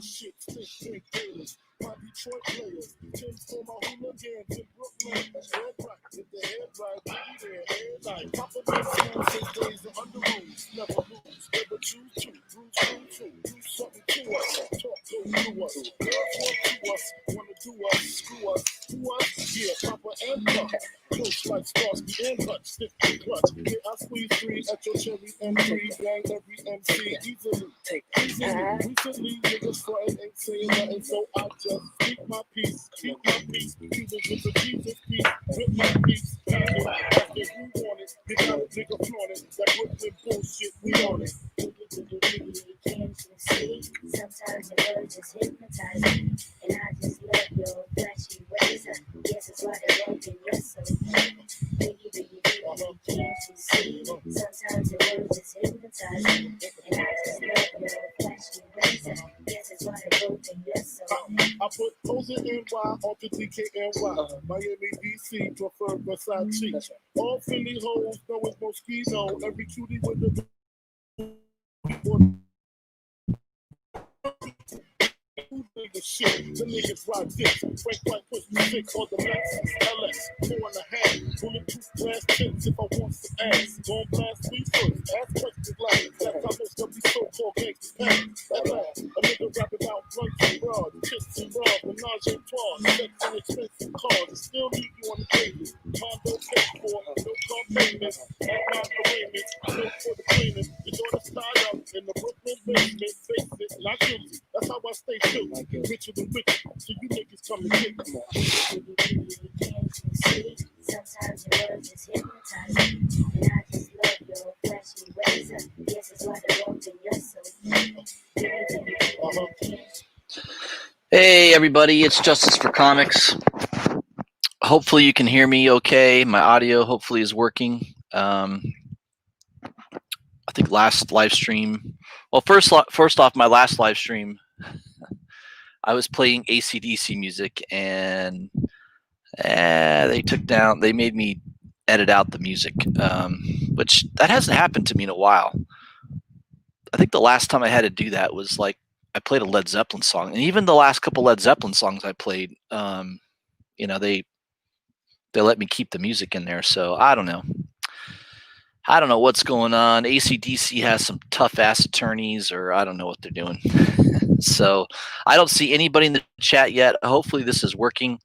Shit, stick, gators. My Detroit players, Tim's for my hooligans in Brooklyn. Head right, with the head right, be there, head night. Papa been school since days of under rules. Never lose, never choose to. Bruce, do something to us. Talk go through us. Girls want to us, wanna do us, screw us. Who us? Yeah, Papa and Pop. Push like Starsky and Hutch, stick to clutch. Yeah, I squeeze three at your cherry M3, bang every MC easily. Recently, niggas frontin' ain't saying nothing, so I just keep my peace, keep my peace. Even with the Jesus peace, with my peace. After you want it, you got a nigga flaunt it. That Brooklyn bullshit, we on it. Sometimes the words just hypnotize me, and I just love your flashy ways. I guess it's why they won't be wrestling. Biggie, can't you see? Sometimes the words just hypnotize me, and I just love your flashy ways. I guess it's why they won't be wrestling. I put Poser NY on 50KNY. Miami, DC, prefer Versace. All Philly hoes know it's Mosquito. Every cutie with the nigga shit, the niggas ride dicks. Frank White push me 6 on the Lexus LS 4.5. Bulletproof glass tips if I want some ass. Gon' blast me first. Ass questions like that. I most of these so-called gangsters pants. A nigga rap about blunts and bras, tits and bras, menage a trois, sex and expensive cars. Still need you on the pavement. Condo paid for, no car payments. At my arraignments, pay for the cleaning. Your daughter's tied up in the Brooklyn basement. Face it, not guilty. That's how I stay true. Richer than rich, so you niggas come and get me. Sometimes your words just hypnotize me, and I just love your flashy ways. I guess it's why they won't be wrestling. Hey everybody, it's Justice for Comics. Hopefully you can hear me okay. My audio hopefully is working. I think last live stream, well, first off, my last live stream, I was playing AC/DC music, and they made me edit out the music, which that hasn't happened to me in a while. I think the last time I had to do that was like I played a Led Zeppelin song, and even the last couple Led Zeppelin songs I played, they let me keep the music in there. So I don't know. I don't know what's going on. AC/DC has some tough ass attorneys, or I don't know what they're doing. So I don't see anybody in the chat yet. Hopefully this is working.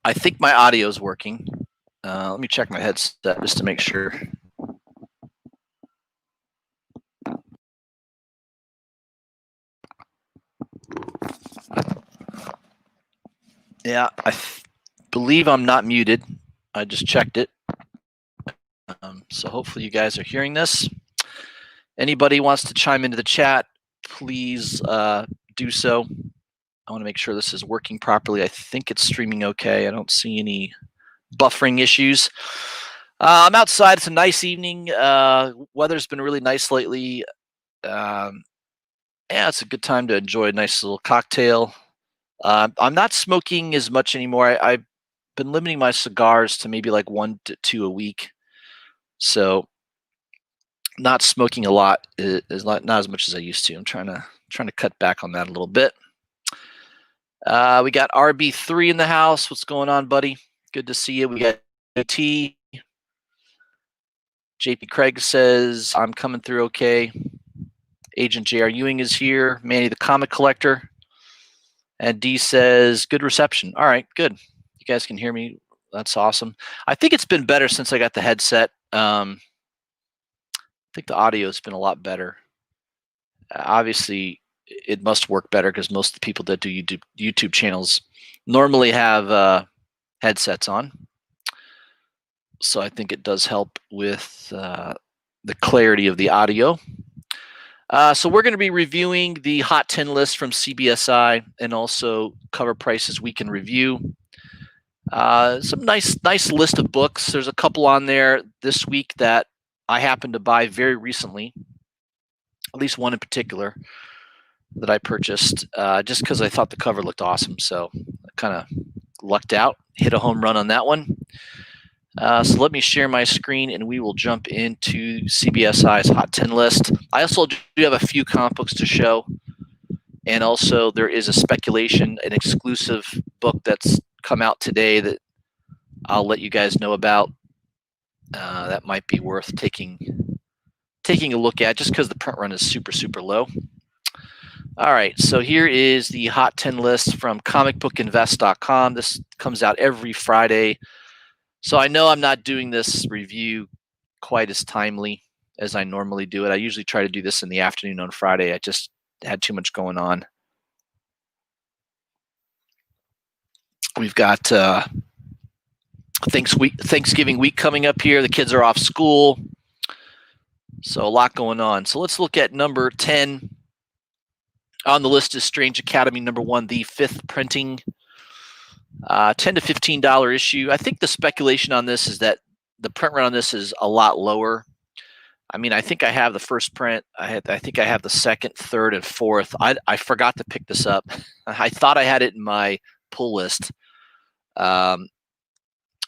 I think my audio is working. Let me check my headset just to make sure. Yeah, I believe I'm not muted. I just checked it. So hopefully you guys are hearing this. Anybody wants to chime into the chat, please do so. I want to make sure this is working properly. I think it's streaming okay. I don't see any buffering issues. I'm outside. It's a nice evening. Weather's been really nice lately. Yeah, it's a good time to enjoy a nice little cocktail. I'm not smoking as much anymore. I've been limiting my cigars to maybe like 1 to 2 a week. So not smoking a lot is not as much as I used to. I'm trying to cut back on that a little bit. We got RB3 in the house. What's going on, buddy? Good to see you. We got T. JP Craig says, I'm coming through okay. Agent J.R. Ewing is here. Manny the Comic Collector. And D says, good reception. All right, good. You guys can hear me. That's awesome. I think it's been better since I got the headset. I think the audio has been a lot better. Obviously, it must work better because most of the people that do YouTube channels normally have headsets on. So I think it does help with the clarity of the audio. So we're going to be reviewing the Hot 10 list from CBSI and also CovrPrice's Week in Review. Some nice list of books. There's a couple on there this week that I happened to buy very recently, at least one in particular that I purchased just because I thought the cover looked awesome. So I kind of lucked out, hit a home run on that one. So let me share my screen and we will jump into CBSI's Hot 10 list. I also do have a few comic books to show. And also there is a speculation, an exclusive book that's come out today that I'll let you guys know about. That might be worth taking a look at just because the print run is super, super low. All right, so here is the Hot 10 list from comicbookinvest.com. This comes out every Friday. So I know I'm not doing this review quite as timely as I normally do it. I usually try to do this in the afternoon on Friday. I just had too much going on. We've got Thanksgiving week coming up here. The kids are off school. So a lot going on. So let's look at number 10. On the list is Strange Academy number 1, the 5th printing. $10 to $15 issue. I think the speculation on this is that the print run on this is a lot lower. I mean, I think I have the first print. I think I have the second, third, and fourth. I forgot to pick this up. I thought I had it in my pull list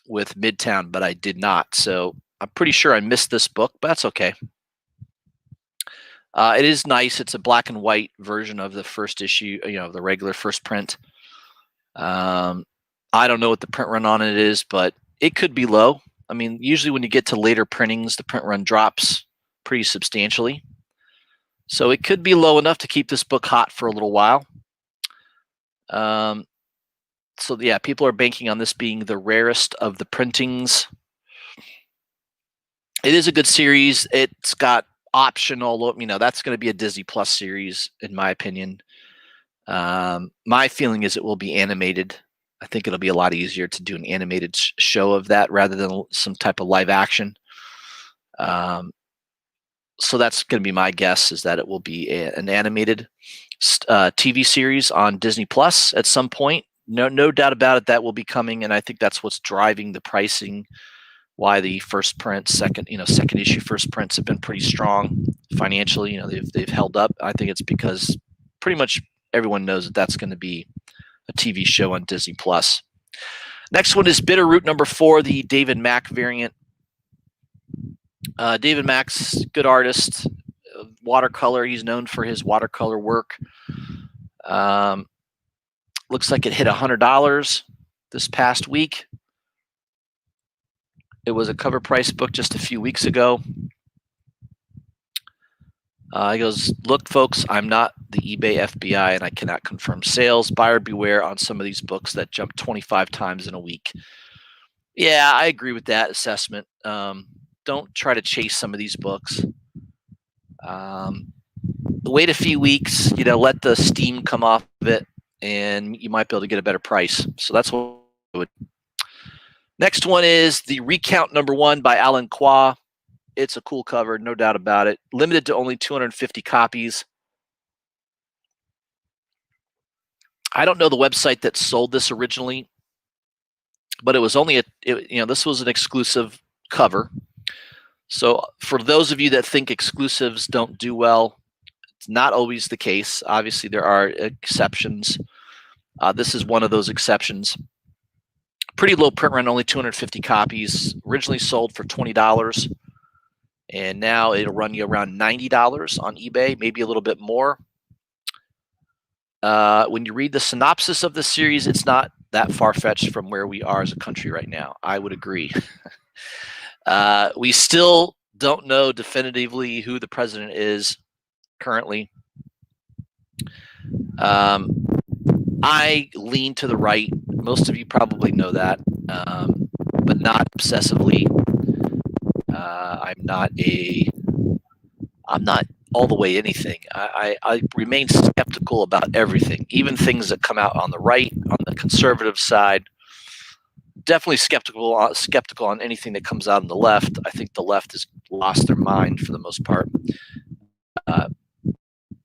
with Midtown, but I did not. So I'm pretty sure I missed this book, but that's okay. It is nice. It's a black and white version of the first issue, the regular first print. I don't know what the print run on it is, but it could be low. I mean, usually when you get to later printings, the print run drops pretty substantially. So it could be low enough to keep this book hot for a little while. So yeah, people are banking on this being the rarest of the printings. It is a good series. It's got optional, that's going to be a Disney Plus series, in my opinion. My feeling is it will be animated. I think it'll be a lot easier to do an animated show of that rather than some type of live action. So that's going to be my guess, is that it will be an animated TV series on Disney Plus at some point. No doubt about it, that will be coming, and I think that's what's driving the pricing. Why the first print, second issue first prints have been pretty strong financially. They've held up. I think it's because pretty much everyone knows that that's going to be a TV show on Disney Plus. Next one is Bitterroot number 4, the David Mack variant. David Mack's good artist, watercolor. He's known for his watercolor work. Looks like it hit $100 this past week. It was a CovrPrice book just a few weeks ago. He goes, "Look, folks, I'm not the eBay FBI, and I cannot confirm sales. Buyer beware on some of these books that jump 25 times in a week." Yeah, I agree with that assessment. Don't try to chase some of these books. Wait a few weeks, let the steam come off of it, and you might be able to get a better price. So that's what I would. Next one is the Recount number 1 by Alan Kwa. It's a cool cover, no doubt about it. Limited to only 250 copies. I don't know the website that sold this originally, but it was only this was an exclusive cover. So for those of you that think exclusives don't do well, it's not always the case. Obviously, there are exceptions. This is one of those exceptions. Pretty low print run, only 250 copies. Originally sold for $20, and now it'll run you around $90 on eBay, maybe a little bit more. When you read the synopsis of the series, it's not that far-fetched from where we are as a country right now. I would agree. We still don't know definitively who the president is currently. I lean to the right. Most of you probably know that, but not obsessively. I'm not all the way anything. I remain skeptical about everything, even things that come out on the right, on the conservative side. Definitely skeptical on anything that comes out on the left. I think the left has lost their mind for the most part.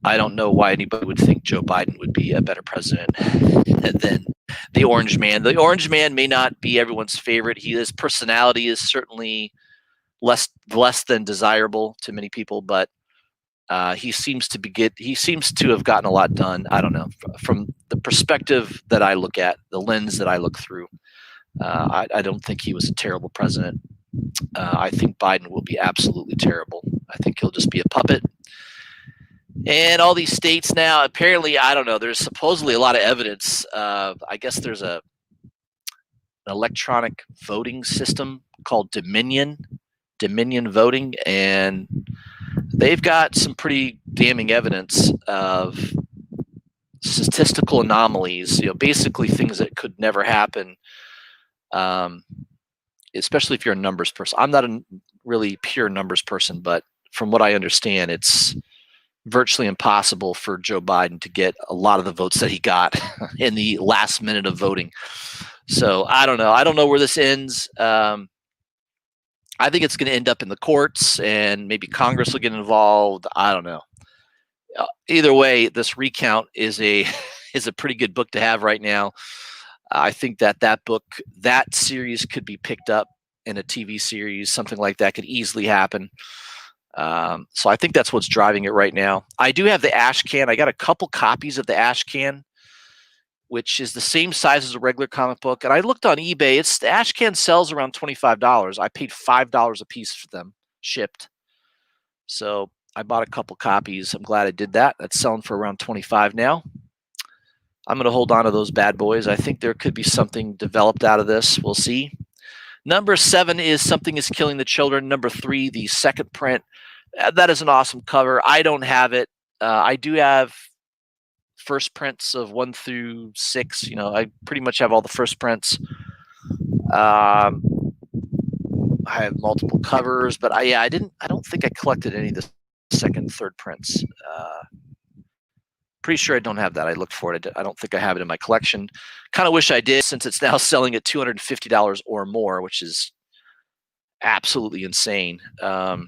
I don't know why anybody would think Joe Biden would be a better president than the Orange Man. The Orange Man may not be everyone's favorite. His personality is certainly less than desirable to many people, but he seems to have gotten a lot done. I don't know, from the perspective that I look at, the lens that I look through. I don't think he was a terrible president. I think Biden will be absolutely terrible. I think he'll just be a puppet. And all these states now, apparently, I don't know, there's supposedly a lot of evidence. I guess there's an electronic voting system called Dominion voting, and they've got some pretty damning evidence of statistical anomalies, basically things that could never happen, especially if you're a numbers person. I'm not a really pure numbers person, but from what I understand, it's virtually impossible for Joe Biden to get a lot of the votes that he got in the last minute of voting. So I don't know. I don't know where this ends. I think it's going to end up in the courts, and maybe Congress will get involved. I don't know. Either way, this recount is a pretty good book to have right now. I think that series could be picked up in a TV series. Something like that could easily happen. So I think that's what's driving it right now. I do have the ash can. I got a couple copies of the ash can, which is the same size as a regular comic book. And I looked on eBay. The ash can sells around $25. I paid $5 a piece for them, shipped. So I bought a couple copies. I'm glad I did that. That's selling for around $25 now. I'm going to hold on to those bad boys. I think there could be something developed out of this. We'll see. Number 7 is Something is Killing the Children. Number 3, the second print. That is an awesome cover. I don't have it. I do have first prints of 1 through 6. I pretty much have all the first prints. I have multiple covers, but I don't think I collected any of the second and third prints. Pretty sure I don't have that. I looked for it. I don't think I have it in my collection. Kind of wish I did, since it's now selling at $250 or more, which is absolutely insane. I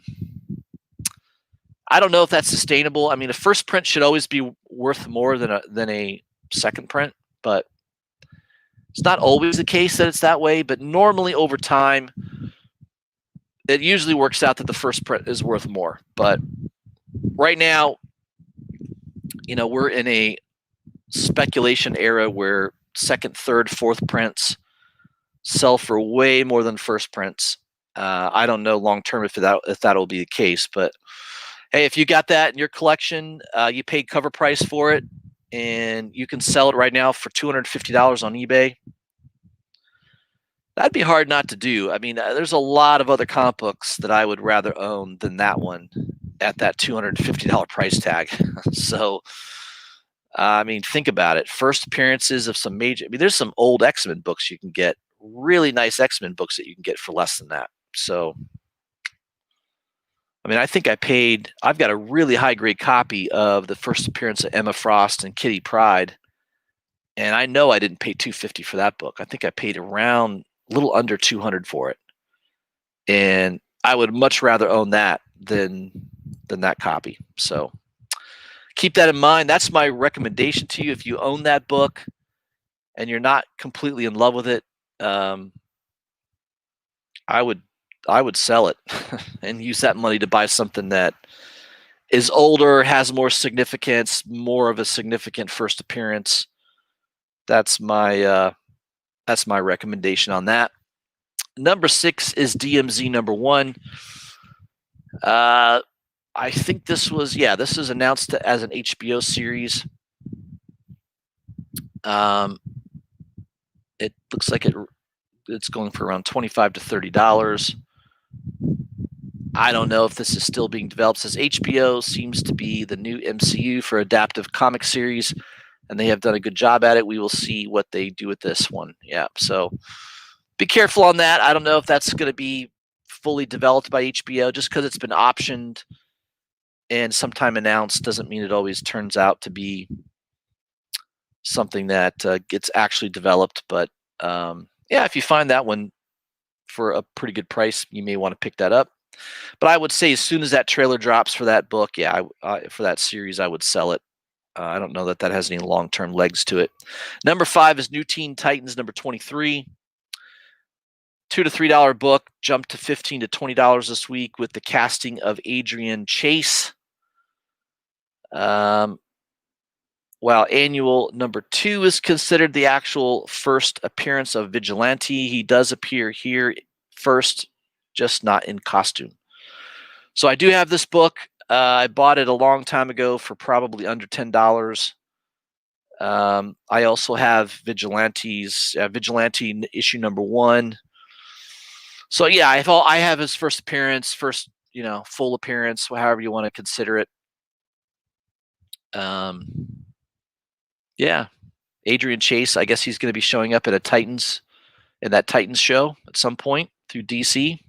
don't know if that's sustainable. I mean, a first print should always be worth more than a second print, but it's not always the case that it's that way. But normally over time, it usually works out that the first print is worth more. But right now, we're in a speculation era where second, third, fourth prints sell for way more than first prints. I don't know long term if that will be the case, but hey, if you got that in your collection, you paid cover price for it, and you can sell it right now for $250 on eBay. That'd be hard not to do. I mean, there's a lot of other comic books that I would rather own than that one at that $250 price tag. So, I mean, think about it. First appearances of some major. I mean, there's some old X-Men books you can get, really nice X-Men books that you can get for less than that. So, I mean, I think I've got a really high grade copy of the first appearance of Emma Frost and Kitty Pryde. And I know I didn't pay $250 for that book. I think I paid around a little under $200 for it. And I would much rather own that than that copy. So keep that in mind. That's my recommendation to you. If you own that book and you're not completely in love with it, I would sell it and use that money to buy something that is older, has more significance, more of a significant first appearance. That's my recommendation on that. Number 6 is DMZ number 1. I think this was announced as an HBO series. It looks like it's going for around $25 to $30. I don't know if this is still being developed. It says HBO seems to be the new MCU for adaptive comic series, and they have done a good job at it. We will see what they do with this one. Yeah, so be careful on that. I don't know if that's going to be fully developed by HBO. Just because it's been optioned and sometime announced doesn't mean it always turns out to be something that gets actually developed. But yeah, if you find that one for a pretty good price, you may want to pick that up. But I would say as soon as that trailer drops for that book, for that series, I would sell it. I don't know that has any long-term legs to it. Number 5 is New Teen Titans number 23. $2 to $3 book, jumped to $15 to $20 this week with the casting of Adrian Chase. While annual number 2 is considered the actual first appearance of Vigilante, he does appear here first, just not in costume. So I do have this book. I bought it a long time ago for probably under $10. I also have Vigilante issue number 1. So yeah, I have his first appearance, full appearance, however you want to consider it. Yeah, Adrian Chase. I guess he's going to be showing up at that Titans show at some point through DC.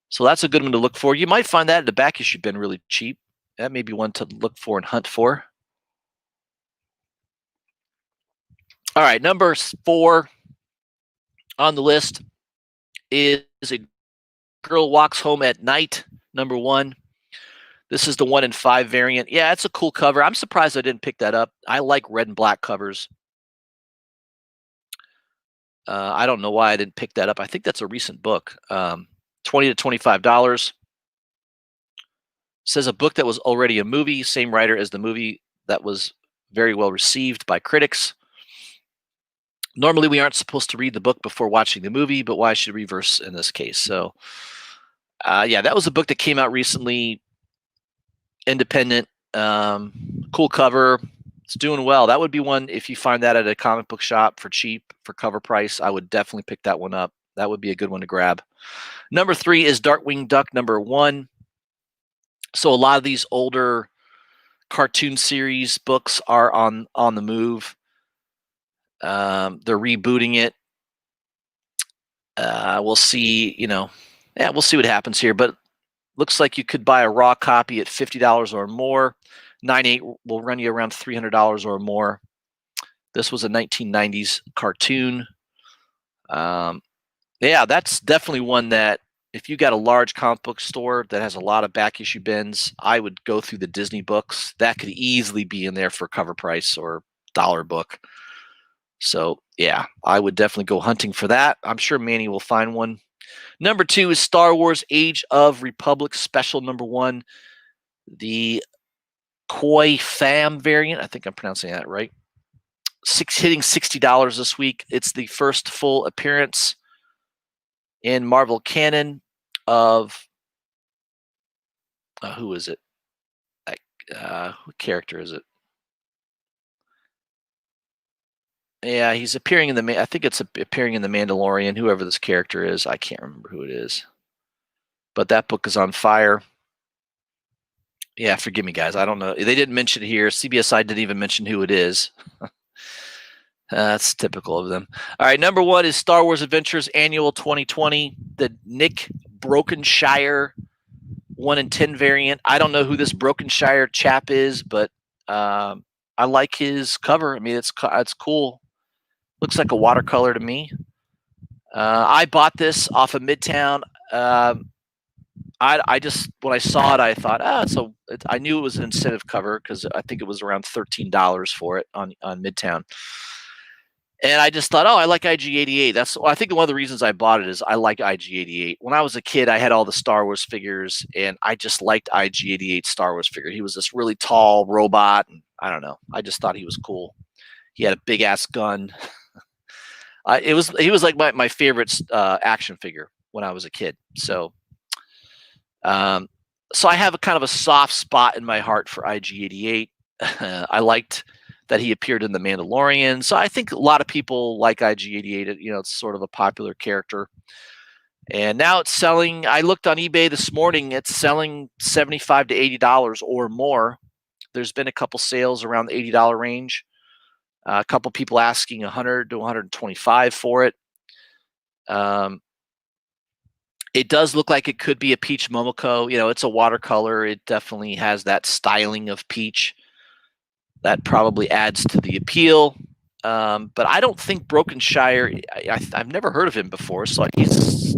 So that's a good one to look for. You might find that at the back issue bin really cheap. That may be one to look for and hunt for. All right, number 4 on the list is A Girl Walks Home at Night, number 1. This is the 1 in 5 variant. Yeah, it's a cool cover. I'm surprised I didn't pick that up. I like red and black covers. I don't know why I didn't pick that up. I think that's a recent book. $20 to $25. Says a book that was already a movie, same writer as the movie that was very well received by critics. Normally, we aren't supposed to read the book before watching the movie, but why should reverse in this case? So, yeah, that was a book that came out recently. Independent, cool cover. It's doing well. That would be one, if you find that at a comic book shop for cheap, for cover price, I would definitely pick that one up. That would be a good one to grab. Number 3 is Darkwing Duck number 1. So a lot of these older cartoon series books are on the move. They're rebooting it. We'll see, we'll see what happens here. But looks like you could buy a raw copy at $50 or more. 9.8 will run you around $300 or more. This was a 1990s cartoon. Yeah, that's definitely one that if you got a large comic book store that has a lot of back issue bins, I would go through the Disney books. That could easily be in there for cover price or dollar book. So yeah, I would definitely go hunting for that. I'm sure Manny will find one. Number 2 is Star Wars Age of Republic Special number 1. The Koi Fam variant. I think I'm pronouncing that right. Hitting $60 this week. It's the first full appearance in Marvel canon of who is it? What character is it? Yeah, he's appearing in the. I think it's appearing in the Mandalorian. Whoever this character is, I can't remember who it is. But that book is on fire. Yeah, forgive me, guys. I don't know. They didn't mention it here. CBSI didn't even mention who it is. That's typical of them. All right, number 1 is Star Wars Adventures Annual 2020, the Nick Brokenshire 1 in 10 variant. I don't know who this Brokenshire chap is, but I like his cover. I mean, it's cool. Looks like a watercolor to me. I bought this off of Midtown. I just, when I saw it, I thought, I knew it was an incentive cover because I think it was around $13 for it on Midtown. And I just thought, I like IG-88. I think one of the reasons I bought it is I like IG-88. When I was a kid, I had all the Star Wars figures, and I just liked IG-88 Star Wars figure. He was this really tall robot, and I don't know. I just thought he was cool. He had a big ass gun. He was like my favorite action figure when I was a kid. So, so I have a kind of a soft spot in my heart for IG-88. I liked that he appeared in The Mandalorian. So I think a lot of people like IG-88. It's sort of a popular character. And now it's selling. I looked on eBay this morning. It's selling $75 to $80 or more. There's been a couple sales around the $80 range. A couple people asking $100 to $125 for it. It does look like it could be a Peach Momoko. It's a watercolor. It definitely has that styling of Peach. That probably adds to the appeal. But I don't think Brokenshire, I've never heard of him before. So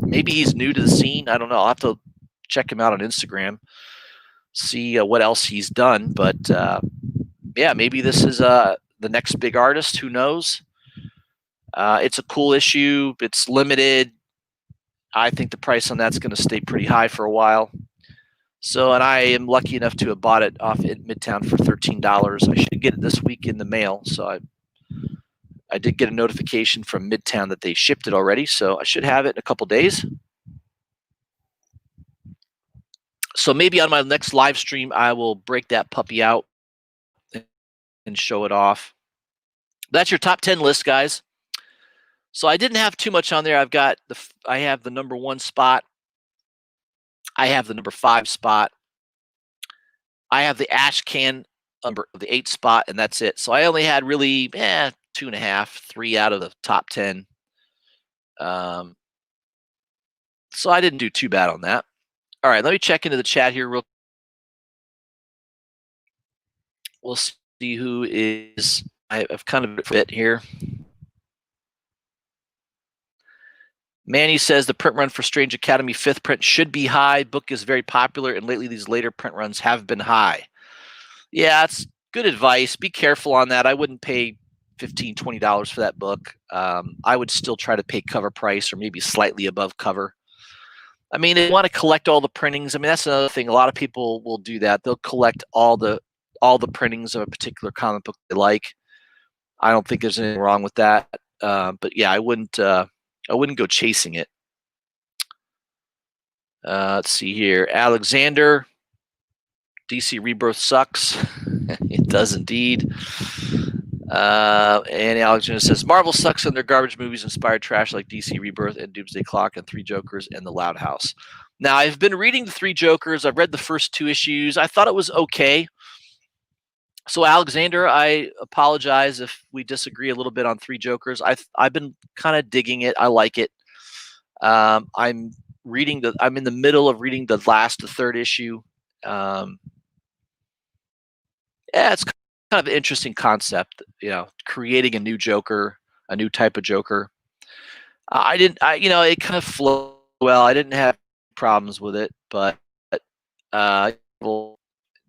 maybe he's new to the scene. I don't know. I'll have to check him out on Instagram, see what else he's done. But yeah, maybe this is the next big artist. Who knows? It's a cool issue. It's limited. I think the price on that's going to stay pretty high for a while. So, and I am lucky enough to have bought it off at Midtown for $13. I should get it this week in the mail. So I did get a notification from Midtown that they shipped it already. So I should have it in a couple days. So maybe on my next live stream, I will break that puppy out and show it off. That's your top 10 list, guys. So I didn't have too much on there. I have the number 1 spot. I have the number 5 spot. I have the ash can number the 8 spot, and that's it. So I only had really 2.5, 3 out of the top 10. So I didn't do too bad on that. All right, let me check into the chat here real. We'll see who is. I've kind of fit here. Manny says the print run for Strange Academy 5th print should be high. Book is very popular, and lately these later print runs have been high. Yeah, it's good advice. Be careful on that. I wouldn't pay $15, $20 for that book. I would still try to pay cover price or maybe slightly above cover. I mean, they want to collect all the printings. I mean, that's another thing. A lot of people will do that. They'll collect all the printings of a particular comic book they like. I don't think there's anything wrong with that. But yeah, I wouldn't go chasing it. Let's see here. Alexander, DC Rebirth sucks. It does indeed. And Alexander says Marvel sucks on their garbage movies inspired trash like DC Rebirth and Doomsday Clock and Three Jokers and The Loud House. Now, I've been reading the Three Jokers. I've read the first 2 issues. I thought it was okay. So, Alexander, I apologize if we disagree a little bit on Three Jokers. I've been kind of digging it. I like it. I'm in the middle of reading the 3rd issue. It's kind of an interesting concept, creating a new Joker, a new type of Joker. It kind of flowed well. I didn't have problems with it, but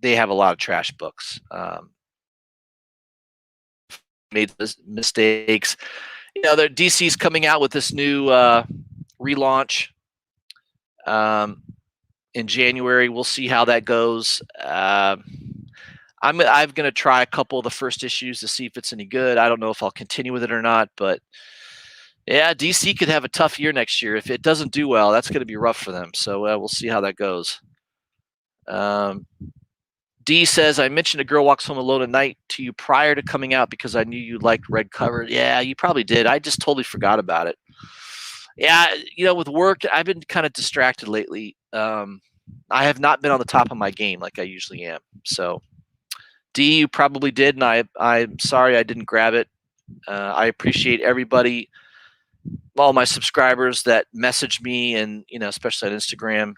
they have a lot of trash books. Made mistakes. DC's coming out with this new relaunch in January. We'll see how that goes. I'm going to try a couple of the first issues to see if it's any good. I don't know if I'll continue with it or not, but yeah, DC could have a tough year next year. If it doesn't do well, that's going to be rough for them. So we'll see how that goes. D says, I mentioned A Girl Walks Home Alone at Night to you prior to coming out because I knew you liked red cover. Yeah, you probably did. I just totally forgot about it. Yeah, with work, I've been kind of distracted lately. I have not been on the top of my game like I usually am. So D, you probably did, and I'm sorry I didn't grab it. I appreciate everybody, all my subscribers that message me, and especially on Instagram,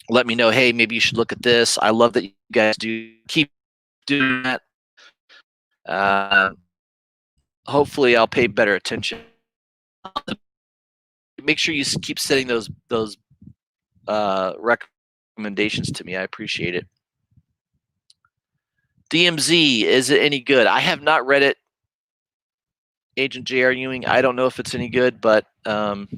let me know, hey, maybe you should look at this. I love that you guys keep doing that. Hopefully, I'll pay better attention. Make sure you keep sending those recommendations to me. I appreciate it. DMZ, is it any good? I have not read it. Agent J.R. Ewing, I don't know if it's any good, but it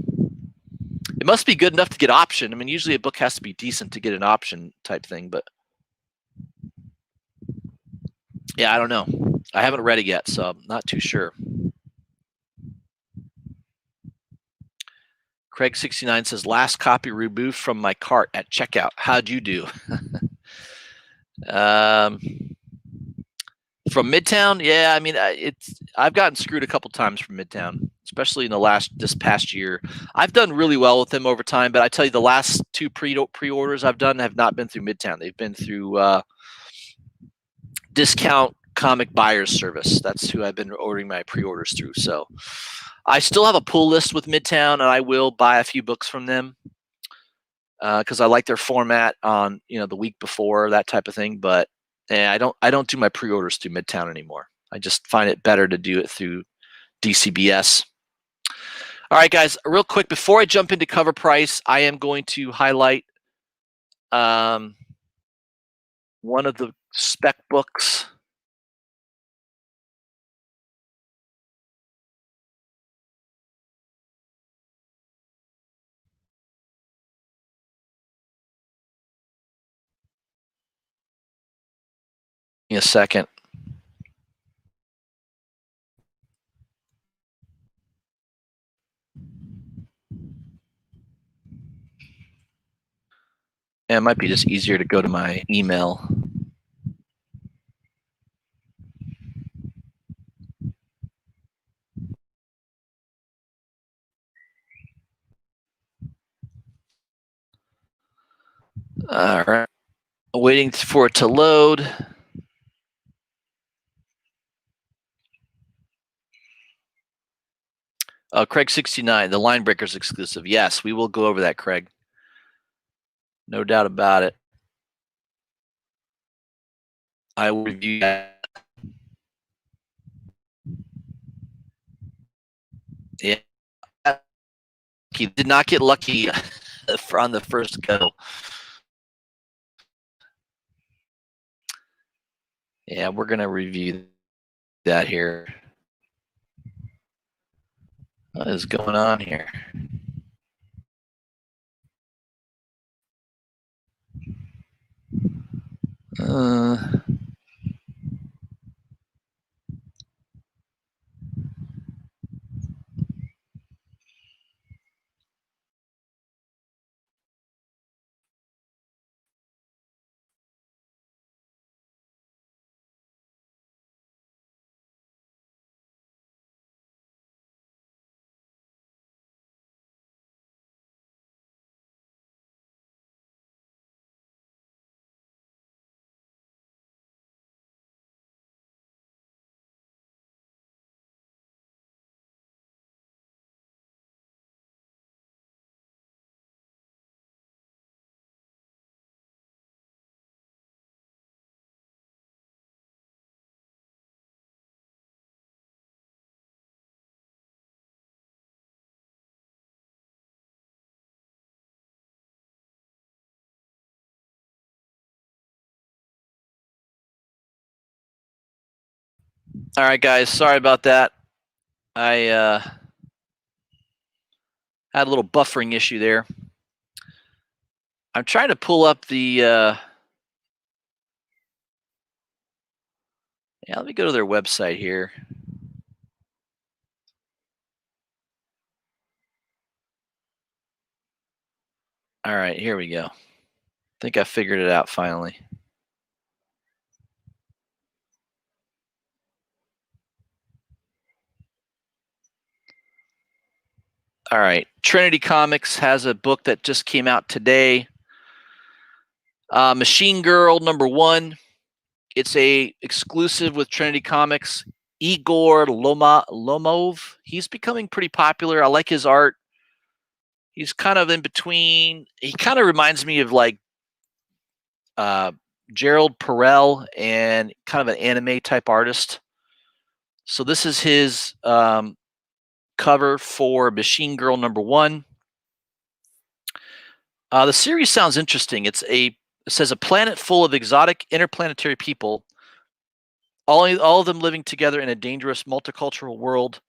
must be good enough to get option. I mean, usually a book has to be decent to get an option type thing, but yeah, I don't know. I haven't read it yet, so I'm not too sure. Craig69 says, last copy removed from my cart at checkout. How'd you do? From Midtown? Yeah, I mean, I've gotten screwed a couple times from Midtown, especially in this past year. I've done really well with them over time, but I tell you, the last 2 pre-orders I've done have not been through Midtown. They've been through Discount Comic Buyers Service. That's who I've been ordering my pre-orders through. So I still have a pull list with Midtown, and I will buy a few books from them because I like their format on the week before, that type of thing. But I don't do my pre-orders through Midtown anymore. I just find it better to do it through DCBS. All right, guys, real quick, before I jump into CovrPrice, I am going to highlight one of the spec books. In a second. Yeah, it might be just easier to go to my email. All right. Waiting for it to load. Craig 69, the Line Breakers exclusive. Yes, we will go over that, Craig. No doubt about it. I will review that. Yeah. He did not get lucky on the first go. Yeah, we're going to review that here. What is going on here? All right, guys. Sorry about that. I had a little buffering issue there. I'm trying to pull up the. Yeah, let me go to their website here. All right, here we go. I think I figured it out finally. All right, Trinity Comics has a book that just came out today. Machine Girl #1. It's a exclusive with Trinity Comics. Igor Lomov. He's becoming pretty popular. I like his art. He's kind of in between. He kind of reminds me of like Gerald Perel and kind of an anime type artist. So this is his cover for Machine Girl #1. The series sounds interesting. It says a planet full of exotic interplanetary people, all of them living together in a dangerous multicultural world.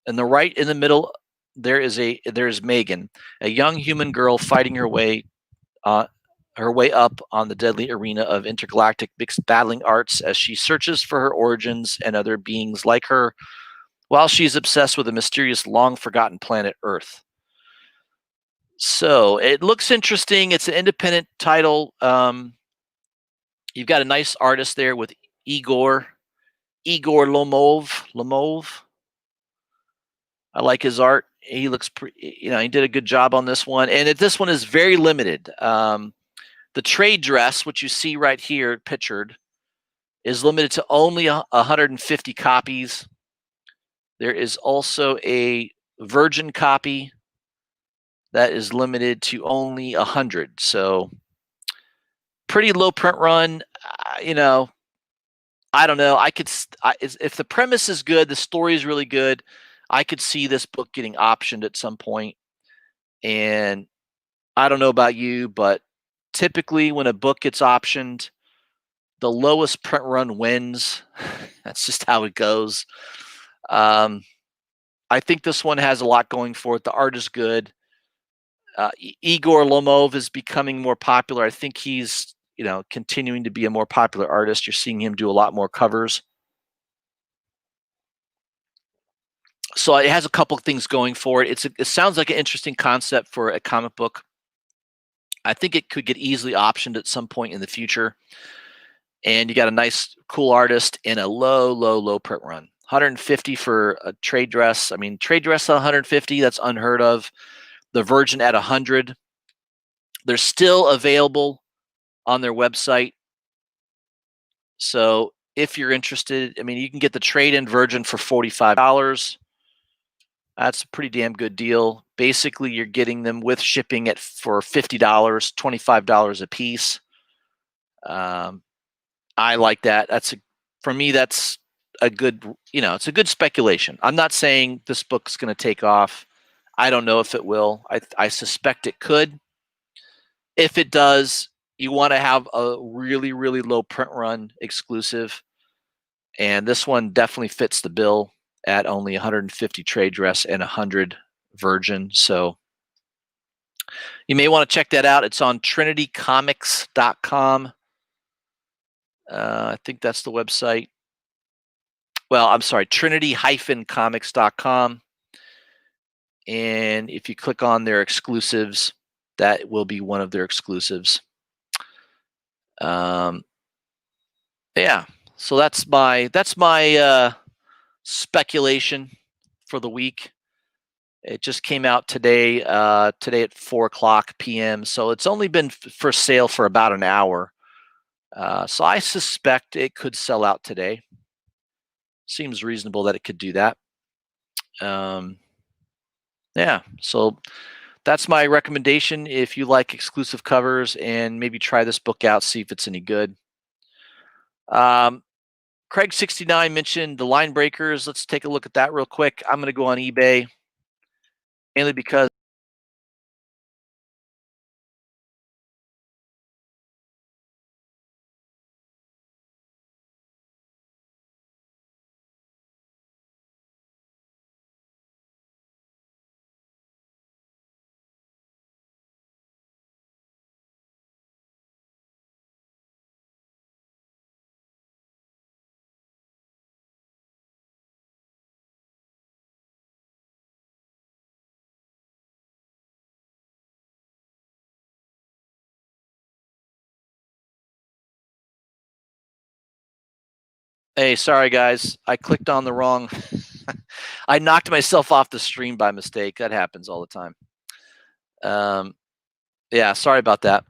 And the right in the middle, there is Megan, a young human girl fighting her way up on the deadly arena of intergalactic mixed battling arts as she searches for her origins and other beings like her, while she's obsessed with a mysterious, long-forgotten planet, Earth. So it looks interesting. It's an independent title. You've got a nice artist there with Igor Lomov. I like his art. He looks, he did a good job on this one. And this one is very limited. The trade dress, which you see right here pictured, is limited to only 150 copies. There is also a virgin copy that is limited to only 100. So pretty low print run. I don't know. If the premise is good, the story is really good, I could see this book getting optioned at some point. And I don't know about you, but typically when a book gets optioned, the lowest print run wins. That's just how it goes. I think this one has a lot going for it. The art is good. Igor Lomov is becoming more popular. I think he's, continuing to be a more popular artist. You're seeing him do a lot more covers. So it has a couple of things going for it. It sounds like an interesting concept for a comic book. I think it could get easily optioned at some point in the future. And you got a nice, cool artist in a low print run. 150 for a trade dress. I mean, trade dress at 150, that's unheard of. The Virgin at 100. They're still available on their website. So if you're interested, I mean, you can get the trade-in Virgin for $45. That's a pretty damn good deal. Basically, you're getting them with shipping for $50, $25 a piece. I like that. For me, that's a good, it's a good speculation. I'm not saying this book's going to take off. I don't know if it will. I suspect it could. If it does, you want to have a really, really low print run exclusive. And this one definitely fits the bill at only 150 trade dress and 100 Virgin. So you may want to check that out. It's on trinitycomics.com. I think that's the website. Well, I'm sorry, trinity-comics.com. And if you click on their exclusives, that will be one of their exclusives. Yeah, so that's my speculation for the week. It just came out today at 4:00 p.m. So it's only been for sale for about an hour. So I suspect it could sell out today. Seems reasonable that it could do that. Yeah, so that's my recommendation if you like exclusive covers, and maybe try this book out, see if it's any good. Craig69 mentioned the line breakers. Let's take a look at that real quick. I'm going to go on eBay, mainly because hey, sorry guys, I clicked on the wrong. I knocked myself off the stream by mistake. That happens all the time. Yeah, sorry about that.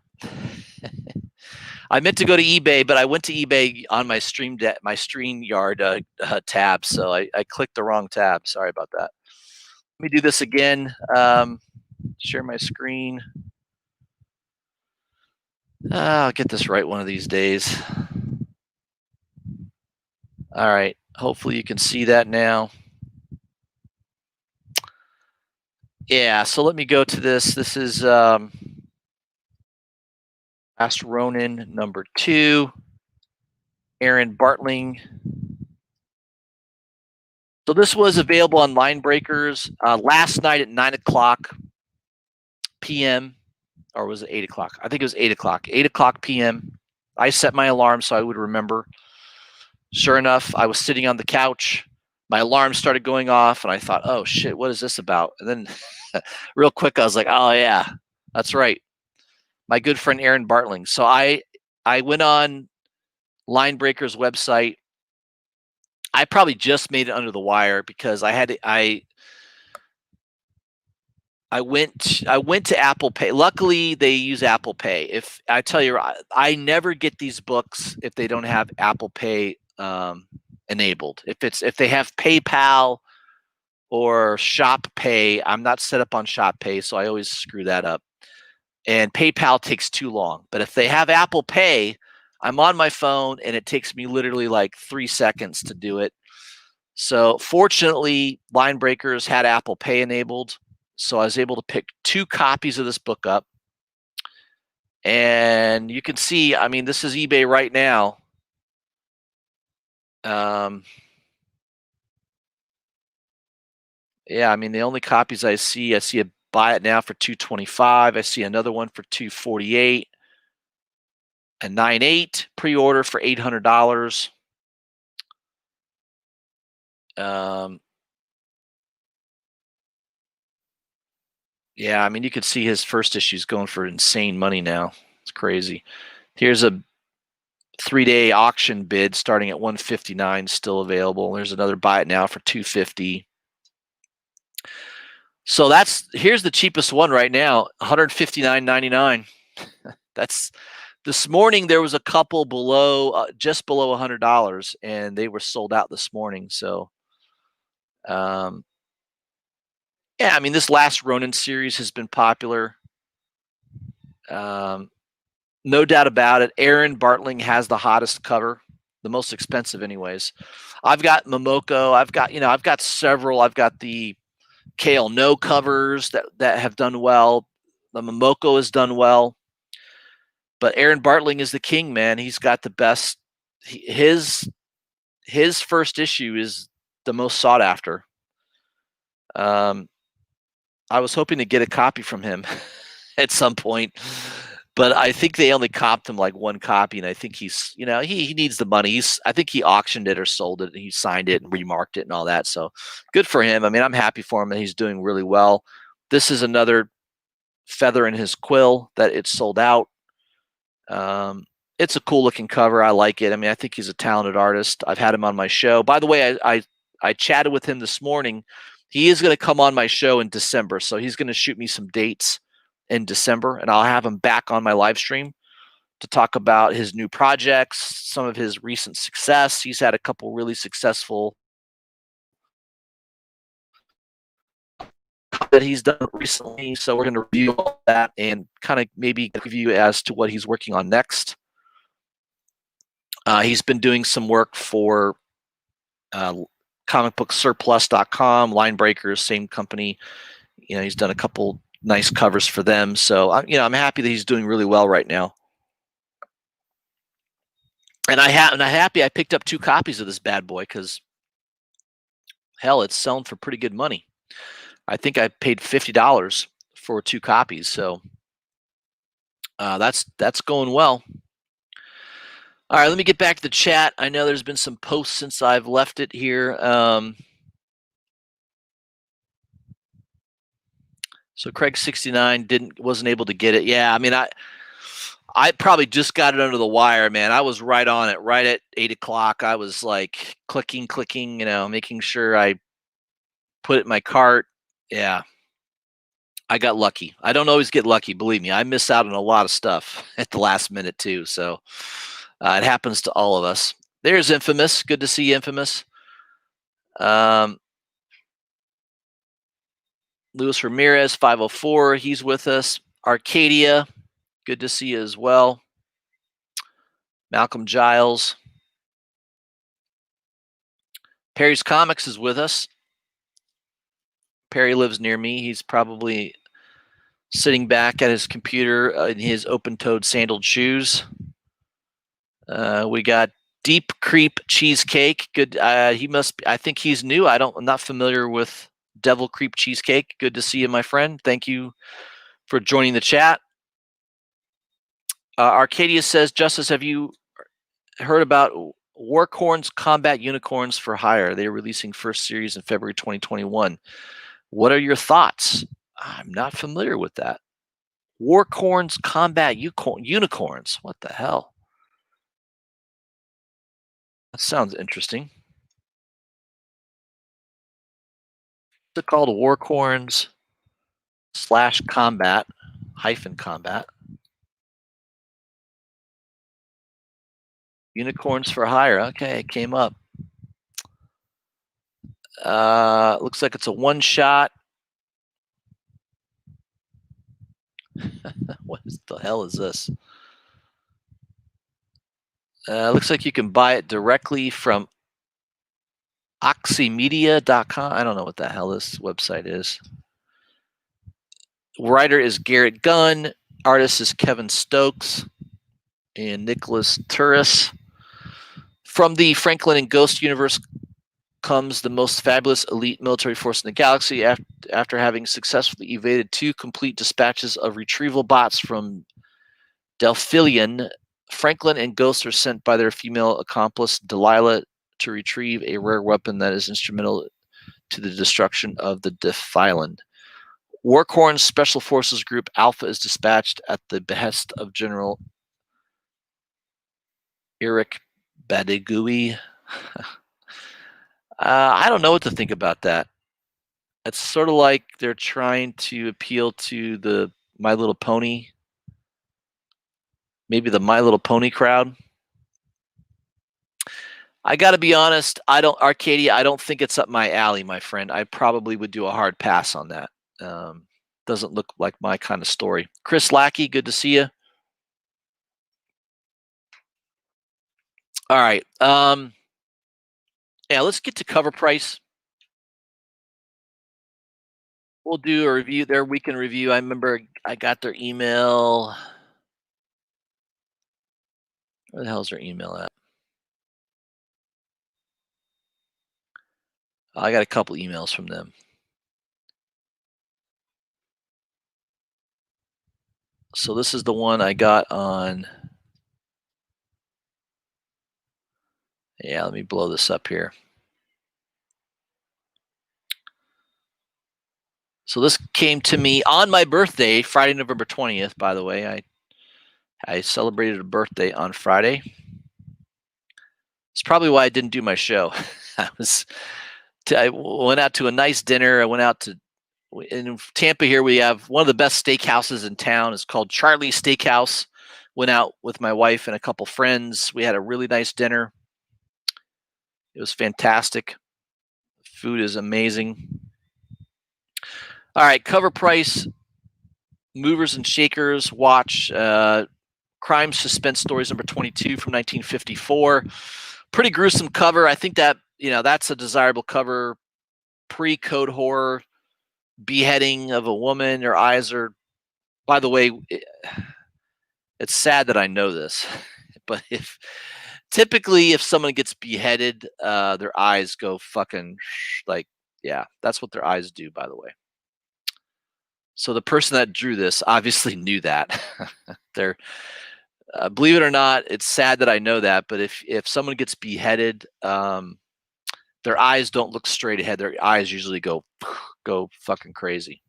I meant to go to eBay, but I went to eBay on my StreamYard tab, so I clicked the wrong tab. Sorry about that. Let me do this again. Share my screen. I'll get this right one of these days. All right. Hopefully you can see that now. Yeah, so let me go to this. This is Last Ronin #2, Aaron Bartling. So this was available on Line Breakers last night at 9:00 p.m. Or was it 8:00? I think it was 8:00. 8:00 p.m. I set my alarm so I would remember. Sure enough, I was sitting on the couch. My alarm started going off, and I thought, oh, shit, what is this about? And then real quick, I was like, oh, yeah, that's right. My good friend Aaron Bartling. So I went on Line Breakers website. I probably just made it under the wire because I went to Apple Pay. Luckily, they use Apple Pay. If I tell you, I never get these books if they don't have Apple Pay enabled. If they have PayPal or Shop Pay, I'm not set up on Shop Pay, so I always screw that up. And PayPal takes too long. But if they have Apple Pay, I'm on my phone and it takes me literally like 3 seconds to do it. So fortunately, Line Breakers had Apple Pay enabled. So I was able to pick 2 copies of this book up. And you can see, I mean, this is eBay right now. Yeah, I mean, the only copies I see a buy it now for $225. I see another one for $248. A 9.8 pre-order for $800. Yeah, I mean, you could see his first issue's going for insane money now. It's crazy. Here's a 3-day auction bid starting at 159, still available. There's another buy it now for 250. So here's the cheapest one right now, 159.99. That's this morning. There was a couple below, just below $100, and they were sold out this morning. So, yeah, I mean, this last Ronin series has been popular. No doubt about it. Aaron Bartling has the hottest cover, the most expensive, anyways. I've got Momoko. I've got several. I've got the Kale No covers that have done well. The Momoko has done well, but Aaron Bartling is the king, man. He's got the best. His first issue is the most sought after. I was hoping to get a copy from him at some point, but I think they only copped him like one copy, and I think he's, he needs the money. I think he auctioned it or sold it, and he signed it and remarked it and all that. So good for him. I mean, I'm happy for him, and he's doing really well. This is another feather in his quill that it's sold out. It's a cool looking cover. I like it. I mean, I think he's a talented artist. I've had him on my show. By the way, I chatted with him this morning. He is going to come on my show in December, so he's going to shoot me some dates in December, and I'll have him back on my live stream to talk about his new projects, some of his recent success. He's had a couple really successful that he's done recently, so we're going to review all that and kind of maybe give you as to what he's working on next. He's been doing some work for comicbooksurplus.com, Linebreakers, same company. He's done a couple nice covers for them. So I'm happy that he's doing really well right now. And I'm happy I picked up 2 copies of this bad boy because hell, it's selling for pretty good money. I think I paid $50 for 2 copies. So that's going well. All right, let me get back to the chat. I know there's been some posts since I've left it here. So Craig69 wasn't able to get it. Yeah, I mean, I probably just got it under the wire, man. I was right on it, right at 8 o'clock. I was like clicking, making sure I put it in my cart. Yeah, I got lucky. I don't always get lucky, believe me. I miss out on a lot of stuff at the last minute too. So it happens to all of us. There's Infamous. Good to see you, Infamous. Luis Ramirez, 504. He's with us. Arcadia. Good to see you as well. Malcolm Giles. Perry's Comics is with us. Perry lives near me. He's probably sitting back at his computer in his open-toed sandaled shoes. We got Deep Creep Cheesecake. Good. I think he's new. I'm not familiar with Devil Creep Cheesecake. Good to see you, my friend. Thank you for joining the chat. Arcadia says, Justice, have you heard about Warcorn's Combat Unicorns for Hire? They're releasing first series in February 2021. What are your thoughts? I'm not familiar with that. Warcorn's Combat Unicorns. What the hell? That sounds interesting. It's called Warcorns /combat -combat. Unicorns for Hire. Okay, it came up. Looks like it's a one-shot. What the hell is this? Looks like you can buy it directly from oxymedia.com. I don't know what the hell this website is. Writer is Garrett Gunn. Artist is Kevin Stokes and Nicholas Turris. From the Franklin and Ghost universe comes the most fabulous elite military force in the galaxy. After having successfully evaded 2 complete dispatches of retrieval bots from Delphilion, Franklin and Ghost are sent by their female accomplice, Delilah, to retrieve a rare weapon that is instrumental to the destruction of the Defilant. Warcorn's Special Forces Group Alpha is dispatched at the behest of General Eric Badegui. I don't know what to think about that. It's sort of like they're trying to appeal to the My Little Pony, maybe the My Little Pony crowd. I got to be honest, Arcadia, I don't think it's up my alley, my friend. I probably would do a hard pass on that. Doesn't look like my kind of story. Chris Lackey, good to see you. All right. Yeah, let's get to CovrPrice. We'll do a review, their weekend review. I remember I got their email. Where the hell's their email at? I got a couple emails from them. So this is the one I got on. Yeah, let me blow this up here. So this came to me on my birthday, Friday, November 20th, by the way. I celebrated a birthday on Friday. It's probably why I didn't do my show. I went out to a nice dinner. I went out to in Tampa here. We have one of the best steakhouses in town. It's called Charlie's Steakhouse. Went out with my wife and a couple friends. We had a really nice dinner. It was fantastic. Food is amazing. All right, CovrPrice, Movers and Shakers, watch Crime Suspense Stories number 22 from 1954. Pretty gruesome cover. I think that, that's a desirable cover. Pre-code horror, beheading of a woman. Her eyes are, by the way, it's sad that I know this, but typically if someone gets beheaded, their eyes go fucking that's what their eyes do, by the way. So the person that drew this obviously knew that. They're believe it or not, it's sad that I know that, but if someone gets beheaded, their eyes don't look straight ahead. Their eyes usually go fucking crazy.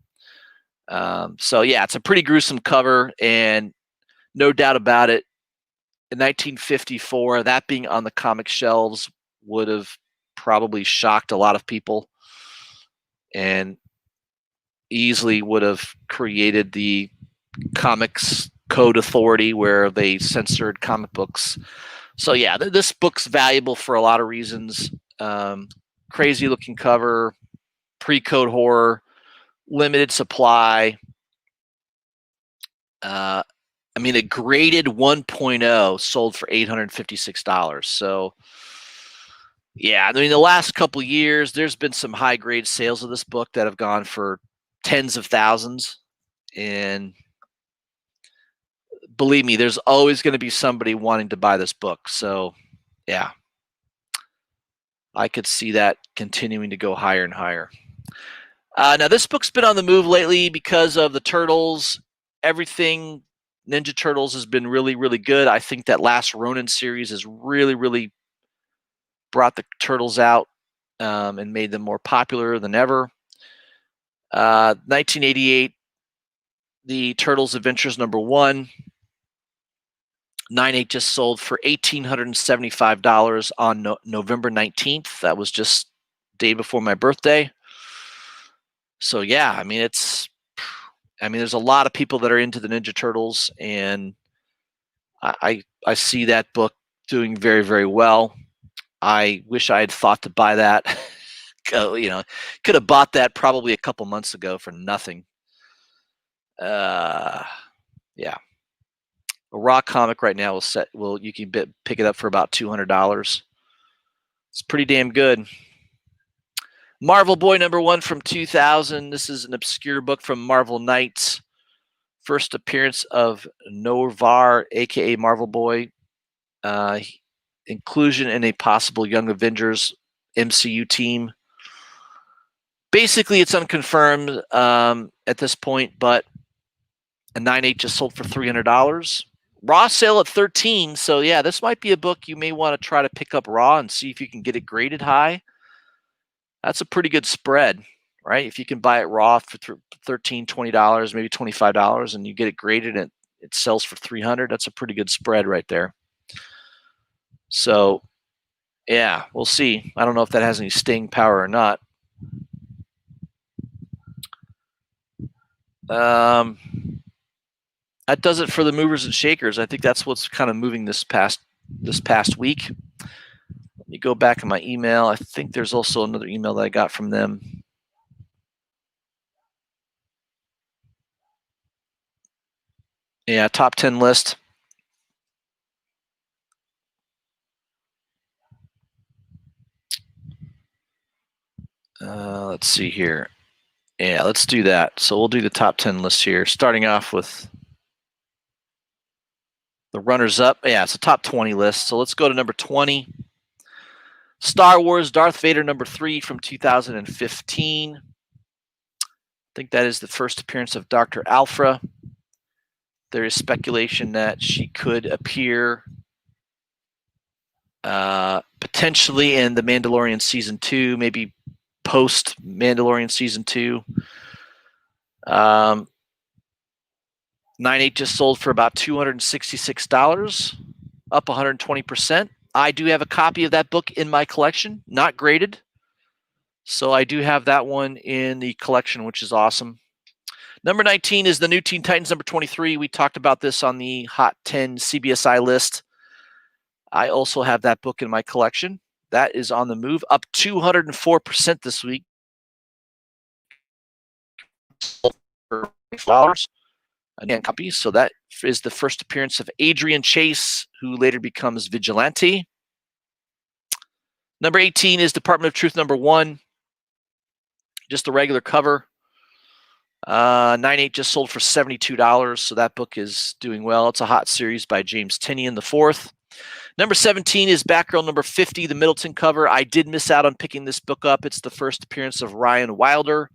So yeah, it's a pretty gruesome cover, and no doubt about it, in 1954, that being on the comic shelves would have probably shocked a lot of people, and easily would have created the Comics Code Authority where they censored comic books. So yeah, this book's valuable for a lot of reasons. Crazy looking cover, pre-code horror, limited supply. A graded 1.0 sold for $856. So yeah, the last couple of years, there's been some high grade sales of this book that have gone for tens of thousands. And believe me, there's always going to be somebody wanting to buy this book. So yeah, I could see that continuing to go higher and higher. Now, this book's been on the move lately because of the Turtles. Everything Ninja Turtles has been really, really good. I think that last Ronin series has really, really brought the Turtles out and made them more popular than ever. 1988, the Turtles Adventures #1. 9/8 just sold for $1,875 on November 19th. That was just day before my birthday. So yeah, there's a lot of people that are into the Ninja Turtles, and I see that book doing very, very well. I wish I had thought to buy that. Could have bought that probably a couple months ago for nothing. Yeah. A raw comic right now you can pick it up for about $200. It's pretty damn good. Marvel Boy #1 from 2000. This is an obscure book from Marvel Knights. First appearance of Novar, aka Marvel Boy. Inclusion in a possible Young Avengers MCU team. Basically, it's unconfirmed at this point, but a 9/8 just sold for $300. Raw sale at $13. So yeah, this might be a book you may want to try to pick up raw and see if you can get it graded high. That's a pretty good spread right? If you can buy it raw for $13, $20, maybe $25, and you get it graded and it sells for $300, that's a pretty good spread right there. So, yeah, we'll see. I don't know if that has any staying power or not. That does it for the movers and shakers. I think that's what's kind of moving this past week. Let me go back in my email. I think there's also another email that I got from them. Yeah, top 10 list. Let's see here. Yeah, let's do that. So we'll do the top 10 list here, starting off with the runners up. Yeah, it's a top 20 list. So let's go to number 20. Star Wars Darth Vader number 3 from 2015. I think that is the first appearance of Dr. Alpha. There is speculation that she could appear potentially in The Mandalorian Season 2, maybe post-Mandalorian Season 2. 9.8 just sold for about $266, up 120%. I do have a copy of that book in my collection, not graded. So I do have that one in the collection, which is awesome. Number 19 is the new Teen Titans number 23. We talked about this on the Hot 10 CBSI list. I also have that book in my collection. That is on the move, up 204% this week. Again, copies. So that is the first appearance of Adrian Chase, who later becomes Vigilante. Number 18 is Department of Truth number 1. Just a regular cover. 9.8 just sold for $72, so that book is doing well. It's a hot series by James Tynion the 4th. Number 17 is Batgirl number 50, the Middleton cover. I did miss out on picking this book up. It's the first appearance of Ryan Wilder,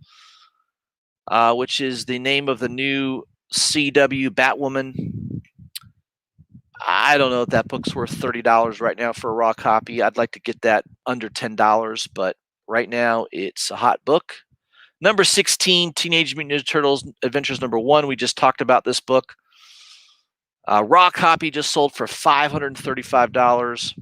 which is the name of the new CW Batwoman. I don't know if that book's worth $30 right now for a raw copy. I'd like to get that under $10, but right now it's a hot book. Number 16, Teenage Mutant Ninja Turtles Adventures number 1. We just talked about this book. Raw copy just sold for $535.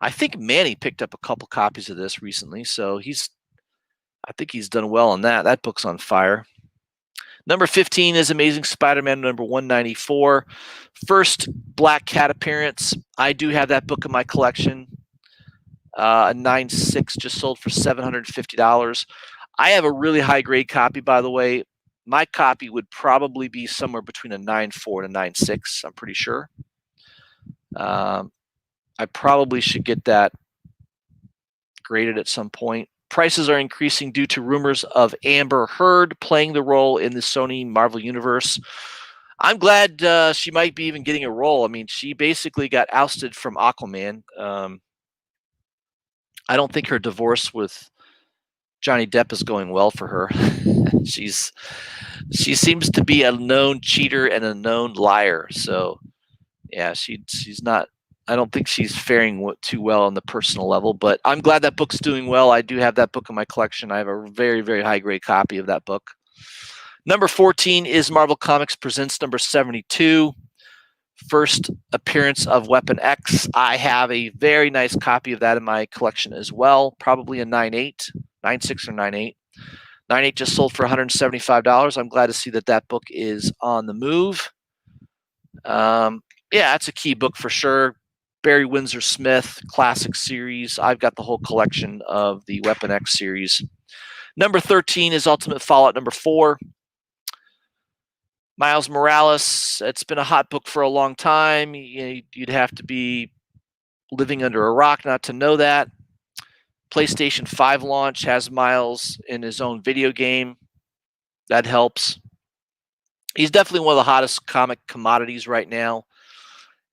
I think Manny picked up a couple copies of this recently, so I think he's done well on that. That book's on fire. Number 15 is Amazing Spider-Man number 194. First Black Cat appearance. I do have that book in my collection. A 9.6 just sold for $750. I have a really high grade copy, by the way. My copy would probably be somewhere between a 9.4 and a 9.6, I'm pretty sure. I probably should get that graded at some point. Prices are increasing due to rumors of Amber Heard playing the role in the Sony Marvel Universe. I'm glad she might be even getting a role. I mean, she basically got ousted from Aquaman. I don't think her divorce with Johnny Depp is going well for her. She seems to be a known cheater and a known liar. So, yeah, she's not. I don't think she's faring too well on the personal level. But I'm glad that book's doing well. I do have that book in my collection. I have a very, very high grade copy of that book. Number 14 is Marvel Comics Presents number 72. First appearance of Weapon X. I have a very nice copy of that in my collection as well. Probably a 9.8, 9.6 or 9.8. 9.8 just sold for $175. I'm glad to see that book is on the move. Yeah, that's a key book for sure. Barry Windsor Smith, classic series. I've got the whole collection of the Weapon X series. Number 13 is Ultimate Fallout number 4. Miles Morales, it's been a hot book for a long time. You'd have to be living under a rock not to know that. PlayStation 5 launch has Miles in his own video game. That helps. He's definitely one of the hottest comic commodities right now.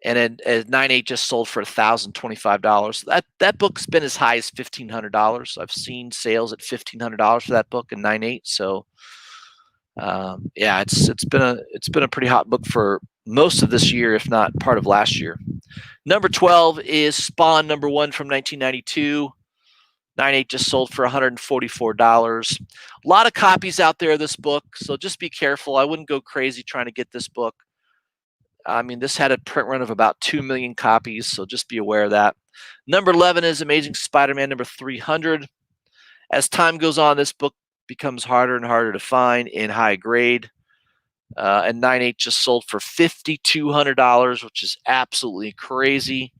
And at 9.8 just sold for $1,025. That book's been as high as $1,500. I've seen sales at $1,500 for that book in 9.8. So yeah, it's been a pretty hot book for most of this year, if not part of last year. Number 12 is Spawn number 1 from 1992. 9.8 just sold for $144. A lot of copies out there of this book, so just be careful. I wouldn't go crazy trying to get this book. I mean, this had a print run of about 2 million copies, so just be aware of that. Number 11 is Amazing Spider-Man number 300. As time goes on, this book becomes harder and harder to find in high grade. And 9.8 just sold for $5,200, which is absolutely crazy.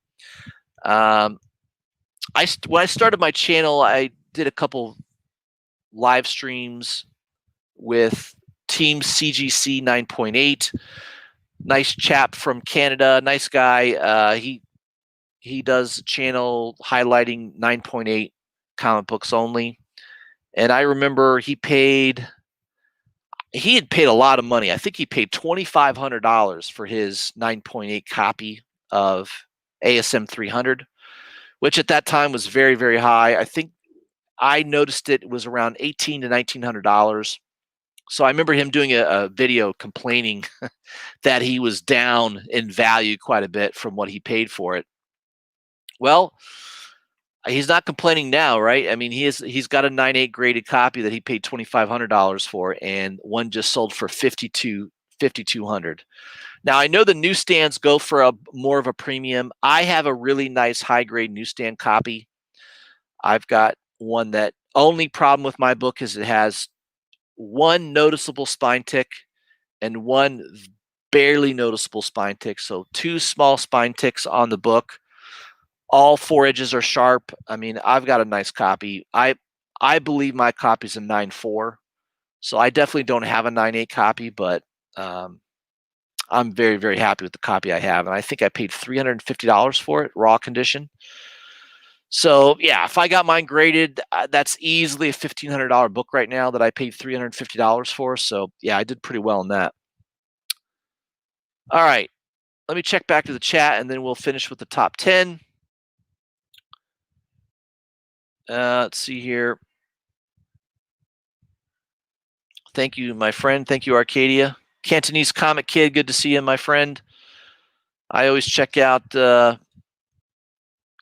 When I started my channel, I did a couple live streams with Team CGC 9.8. Nice chap from Canada, nice guy. He does a channel highlighting 9.8 comic books only. And I remember he had paid a lot of money. I think he paid $2,500 for his 9.8 copy of ASM 300, which at that time was very, very high. I think I noticed it was around $1,800 to $1,900. So I remember him doing a video complaining that he was down in value quite a bit from what he paid for it. Well, he's not complaining now, right? I mean, he's got a 9.8 graded copy that he paid $2,500 for, and one just sold for $5,200. Now I know the newsstands go for more of a premium. I have a really nice high grade newsstand copy. I've got one that only problem with my book is it has one noticeable spine tick and one barely noticeable spine tick. So 2 small spine ticks on the book. All 4 edges are sharp. I mean, I've got a nice copy. I believe my copy's a 9.4. So I definitely don't have a 9.8 copy, but I'm very, very happy with the copy I have. And I think I paid $350 for it, raw condition. So yeah, if I got mine graded, that's easily a $1,500 book right now that I paid $350 for. So yeah, I did pretty well in that. All right, let me check back to the chat and then we'll finish with the top 10. Let's see here. Thank you, my friend. Thank you, Arcadia. Cantonese Comic Kid, good to see you, my friend. I always check out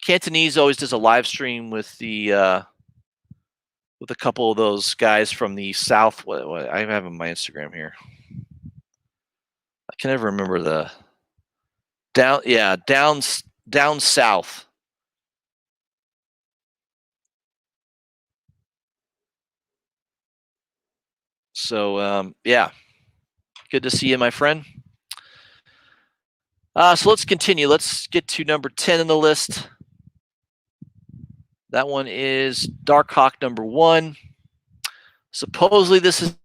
Cantonese always does a live stream with a couple of those guys from the South. What I have on my Instagram here. I can never remember the down south. So yeah, good to see you, my friend. So let's continue. Let's get to number 10 in the list. That one is Darkhawk number 1. Supposedly this is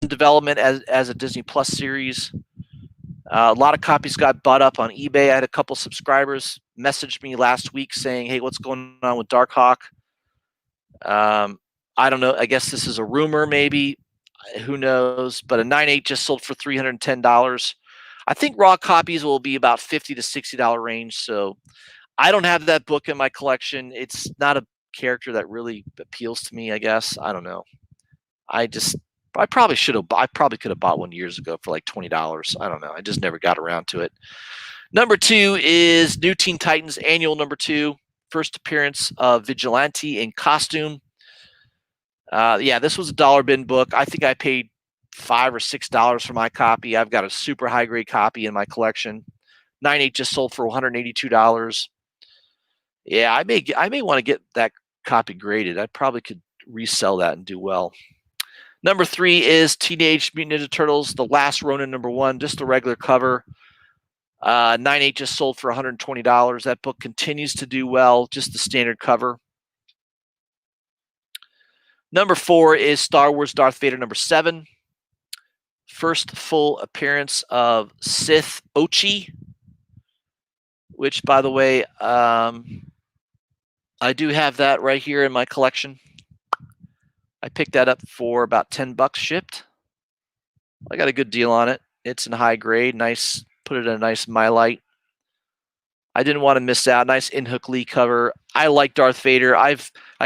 in development as a Disney Plus series. A lot of copies got bought up on eBay. I had a couple subscribers message me last week saying, hey, what's going on with Darkhawk? I don't know. I guess this is a rumor maybe. Who knows? But a 9.8 just sold for $310. I think raw copies will be about $50 to $60 range. So I don't have that book in my collection. It's not a character that really appeals to me, I guess. I don't know. I probably could have bought one years ago for like $20. I don't know. I just never got around to it. Number 2 is New Teen Titans Annual number 2. First appearance of Vigilante in costume. Yeah, this was a dollar bin book. I think I paid $5 or $6 for my copy. I've got a super high grade copy in my collection. 9.8 just sold for $182. Yeah, I may want to get that copy graded. I probably could resell that and do well. Number 3 is Teenage Mutant Ninja Turtles, The Last Ronin number 1, just a regular cover. 9.8 just sold for $120. That book continues to do well, just the standard cover. Number 4 is Star Wars Darth Vader number 7. First full appearance of Sith Ochi, which, by the way, I do have that right here in my collection. I picked that up for about $10 shipped. I got a good deal on it. It's in high grade. Nice. Put it in a nice Mylite. I didn't want to miss out. Nice In-Hook Lee cover. I like Darth Vader. I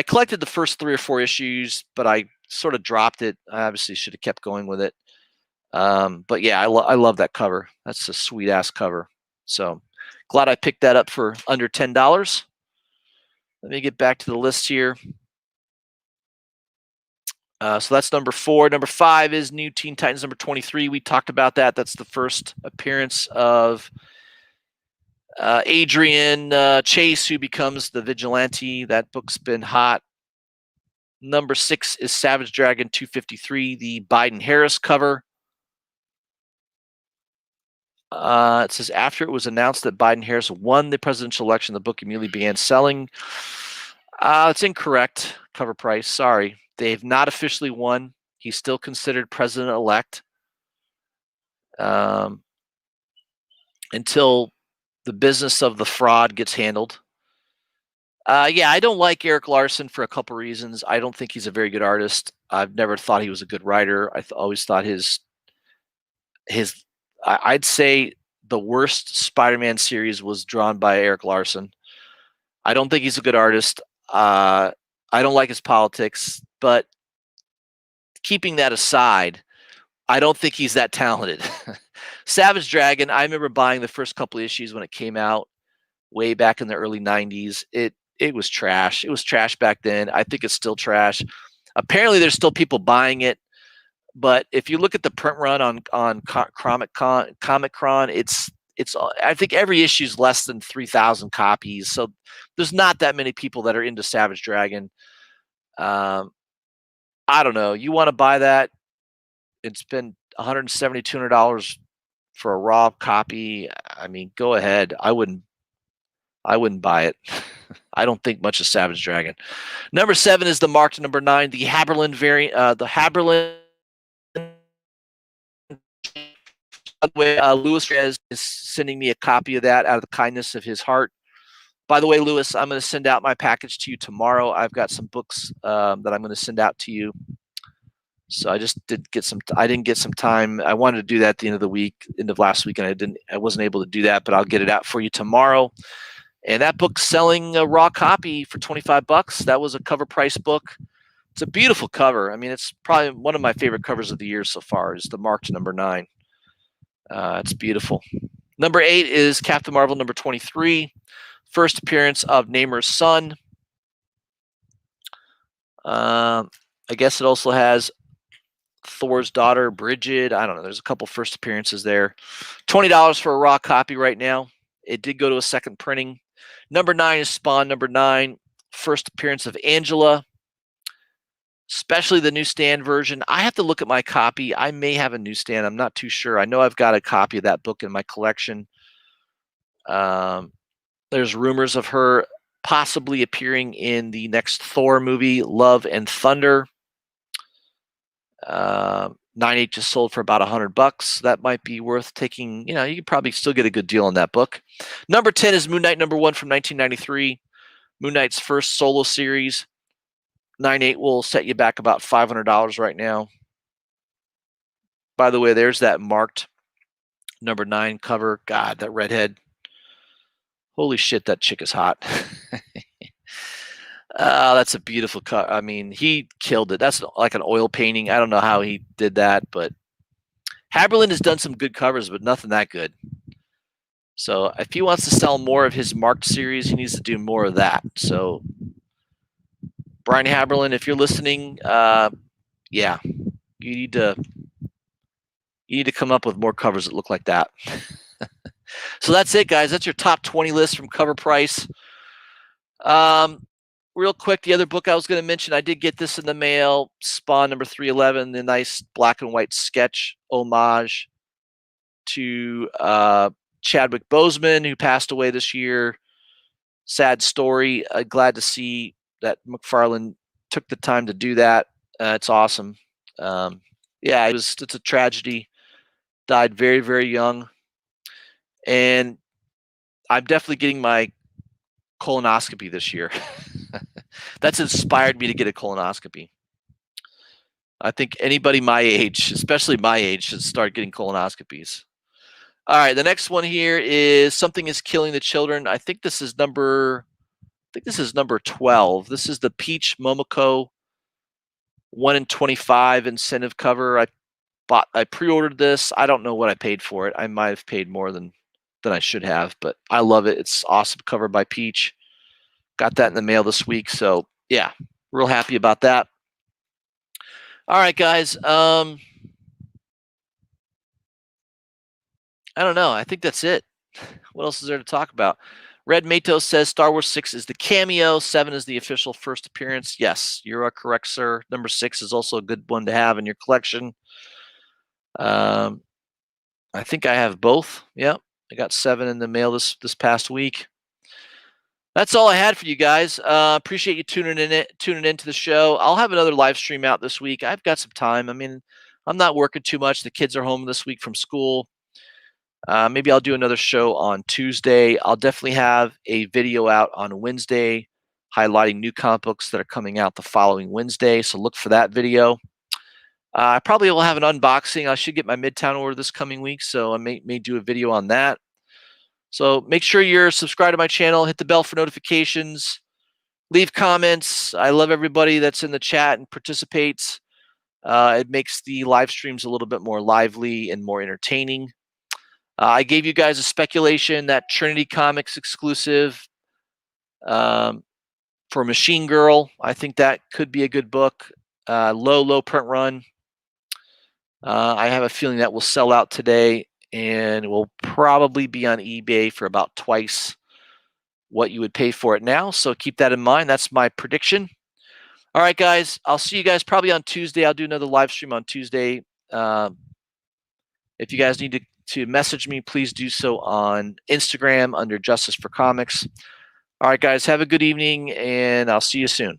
collected the first 3 or 4 issues, but I sort of dropped it. I obviously should have kept going with it. But yeah, I love that cover. That's a sweet ass cover. So glad I picked that up for under $10. Let me get back to the list here. So that's number 4. Number 5 is New Teen Titans number 23. We talked about that. That's the first appearance of Adrian Chase, who becomes the vigilante. That book's been hot. Number 6 is Savage Dragon 253, the Biden-Harris cover. It says, after it was announced that Biden-Harris won the presidential election, the book immediately began selling. It's incorrect, CovrPrice. Sorry. They have not officially won. He's still considered president-elect until the business of the fraud gets handled. Yeah, I don't like Eric Larson for a couple reasons. I don't think he's a very good artist. I've never thought he was a good writer. Always thought I'd say the worst Spider-Man series was drawn by Eric Larson. I don't think he's a good artist. I don't like his politics, but keeping that aside, I don't think he's that talented. Savage Dragon, I remember buying the first couple of issues when it came out way back in the early 90s. It was trash. It was trash back then. I think it's still trash. Apparently there's still people buying it, but if you look at the print run on Comic-Con, it's I think every issue is less than 3,000 copies. So there's not that many people that are into Savage Dragon. I don't know. You want to buy that? It's been $170, $200 for a raw copy. I mean, go ahead. I wouldn't buy it. I don't think much of Savage Dragon. Number 7 is the marked number 9, the Haberlin variant. The Haberlin. By the way, Louis is sending me a copy of that out of the kindness of his heart. By the way, Louis, I'm going to send out my package to you tomorrow. I've got some books that I'm going to send out to you. So I didn't get some time. I wanted to do that at the end of last week, and I wasn't able to do that, but I'll get it out for you tomorrow. And that book's selling a raw copy for $25. That was a CovrPrice book. It's a beautiful cover. I mean, it's probably one of my favorite covers of the year so far, is the marked number 9. It's beautiful. Number 8 is Captain Marvel number 23. First appearance of Namor's son. I guess it also has Thor's daughter, Bridget. I don't know. There's a couple first appearances there. $20 for a raw copy right now. It did go to a second printing. Number 9 is Spawn number 9. First appearance of Angela, especially the newsstand version. I have to look at my copy. I may have a newsstand. I'm not too sure. I know I've got a copy of that book in my collection. There's rumors of her possibly appearing in the next Thor movie, Love and Thunder. 9/8 just sold for about $100. That might be worth taking. You could probably still get a good deal on that book. Number 10 is Moon Knight number 1 from 1993. Moon Knight's first solo series. 9/8 will set you back about $500 right now. By the way, there's that marked number 9 cover. God, that redhead. Holy shit, that chick is hot. That's a beautiful cut. I mean, he killed it. That's like an oil painting. I don't know how he did that, but Haberlin has done some good covers, but nothing that good. So if he wants to sell more of his marked series, he needs to do more of that. So Brian Haberlin, if you're listening, yeah, you need to come up with more covers that look like that. So that's it, guys. That's your top 20 list from CovrPrice. Real quick, the other book I was going to mention, I did get this in the mail, Spawn number 311, the nice black and white sketch homage to Chadwick Boseman, who passed away this year. Sad story. Glad to see that McFarlane took the time to do that. It's awesome. Yeah, it's a tragedy. Died very, very young. And I'm definitely getting my colonoscopy this year. That's inspired me to get a colonoscopy. I think anybody my age, especially my age, should start getting colonoscopies. All right, the next one here is Something is Killing the Children. I think this is number 12. This is the Peach Momoko 1 in 25 incentive cover. I pre-ordered this. I don't know what I paid for it. I might have paid more than I should have, but I love it. It's awesome cover by Peach. Got that in the mail this week, so yeah, real happy about that. All right, guys. I don't know. I think that's it. What else is there to talk about? Red Mato says Star Wars 6 is the cameo. 7 is the official first appearance. Yes, you are correct, sir. Number 6 is also a good one to have in your collection. I think I have both. Yep. I got 7 in the mail this past week. That's all I had for you guys. Appreciate you tuning into the show. I'll have another live stream out this week. I've got some time. I mean, I'm not working too much. The kids are home this week from school. Maybe I'll do another show on Tuesday. I'll definitely have a video out on Wednesday highlighting new comic books that are coming out the following Wednesday. So look for that video. I probably will have an unboxing. I should get my Midtown order this coming week, so I may do a video on that. So make sure you're subscribed to my channel. Hit the bell for notifications. Leave comments. I love everybody that's in the chat and participates. It makes the live streams a little bit more lively and more entertaining. I gave you guys a speculation that Trinity Comics exclusive for Machine Girl. I think that could be a good book. Low print run. I have a feeling that will sell out today and will probably be on eBay for about twice what you would pay for it now. So keep that in mind. That's my prediction. All right, guys. I'll see you guys probably on Tuesday. I'll do another live stream on Tuesday. If you guys need to message me, please do so on Instagram under Justice for Comics. All right, guys. Have a good evening, and I'll see you soon.